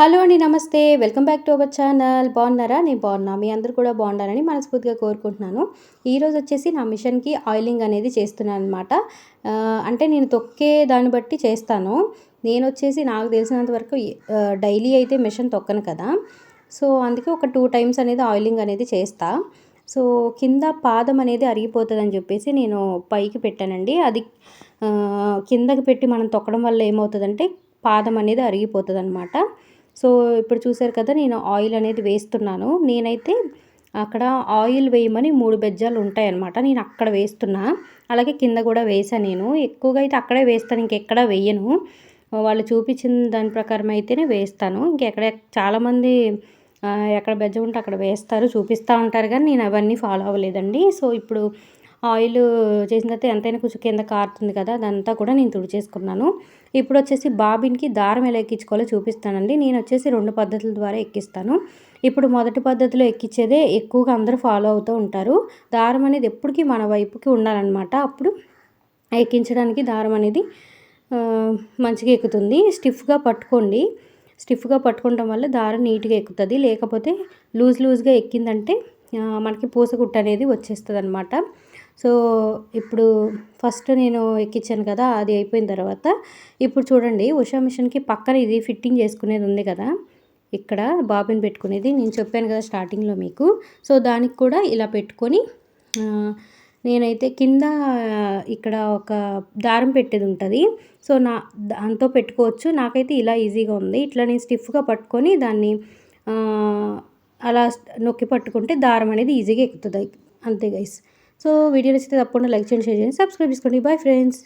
Hello అండి. నమస్తే. Welcome back to our channel. బాగున్నారా? నేను బాగున్నా. మీ అందరూ కూడా బాగుండాలని మనస్ఫూర్తిగా కోరుకుంటున్నాను. ఈరోజు వచ్చేసి నా మిషన్‌కి ఆయిలింగ్ అనేది చేస్తున్నాననమాట. అంటే నేను తొక్కే దాన్ని బట్టి చేస్తాను. నేనొచ్చేసి నాకు తెలిసినంత వరకు డైలీ అయితే మిషన్ తొక్కను కదా! సో, అందుకే ఒక 2 టైమ్స్ అనేది ఆయిలింగ్ అనేది చేస్తా. సో, కింద పాదం అనేది అరిగిపోతదని చెప్పేసి నేను పైకి పెట్టానండి. అది కిందకి పెట్టి మనం తొక్కడం వల్ల ఏమవుతదంటే పాదం అనేది అరిగిపోతదనమాట. సో, ఇప్పుడు చూసారు కదా! నేను ఆయిల్ అనేది వేస్తున్నాను. నేనైతే అక్కడ ఆయిల్ వేయమని 3 బెజ్జాలు ఉంటాయన్నమాట. నేను అక్కడ వేస్తున్నా. అలాగే కింద గూడా వేశా నేను. ఎక్కువగా అయితే అక్కడే వేస్తాను. ఇంకెక్కడా వేయను. వాళ్ళు చూపించిన దాని ప్రకారం అయితేనే వేస్తాను. ఇంకెక్కడ చాలామంది ఎక్కడ బెజ్జం ఉంటే అక్కడ వేస్తారు. చూపిస్తా ఉంటారు గానీ నేను అవన్నీ ఫాలో అవ్వలేదండి. సో, ఇప్పుడు ఆయిల్ చేసిన తర్వాత ఎంతైనా కొంచెం కింద కారుతుంది కదా! అదంతా కూడా నేను తుడిచేసుకున్నాను. ఇప్పుడొచ్చేసి బాబిన్‌కి దారం ఎలా ఎక్కించుకోవాలో చూపిస్తానండి. నేనొచ్చేసి 2 పద్ధతుల ద్వారా ఎక్కిస్తాను. ఇప్పుడు మొదటి పద్ధతిలో ఎక్కించేదే ఎక్కువగా అందరూ ఫాలో అవుతూ ఉంటారు. దారం అనేది ఎప్పటికి మన వైపుకి ఉండాలనమాట. అప్పుడు ఎక్కించడానికి దారం అనేది మంచిగా ఎక్కుతుంది. స్టిఫ్‌గా పట్టుకోండి. స్టిఫ్‌గా పట్టుకోవటం వల్ల దారం నీట్‌గా ఎక్కుతది. లేకపోతే లూజ్‌గా ఎక్కిందంటే మనకి పూసగుట్టు అనేది వచ్చేస్తదనమాట. సో, ఇప్పుడు ఫస్ట్ నేను ఎక్కించాను కదా! అది అయిపోయిన తర్వాత ఇప్పుడు చూడండి ఉషా మిషన్‌కి పక్కన ఇది ఫిట్టింగ్ చేసుకునేది ఉంది కదా! ఇక్కడ బాబిన్ పెట్టుకునేది నేను చెప్పాను కదా స్టార్టింగ్‌లో మీకు. సో, దానికి కూడా ఇలా పెట్టుకొని నేనైతే కింద ఇక్కడ ఒక దారం పెట్టేది ఉంటది. సో, దాంతో పెట్టుకోవచ్చు. నాకైతే ఇలా ఈజీగా ఉంది. ఇట్లా నేను స్టిఫ్‌గా పట్టుకొని దాన్ని అలా నొక్కి పట్టుకుంటే దారం అనేది ఈజీగా ఎక్కుతది. అంతే గైస్. సో, వీడియో నచ్చితే తప్పకుండా లైక్ చేయండి, షేర్ చేయండి, సబ్స్క్రైబ్ చేసుకోండి. Bye friends.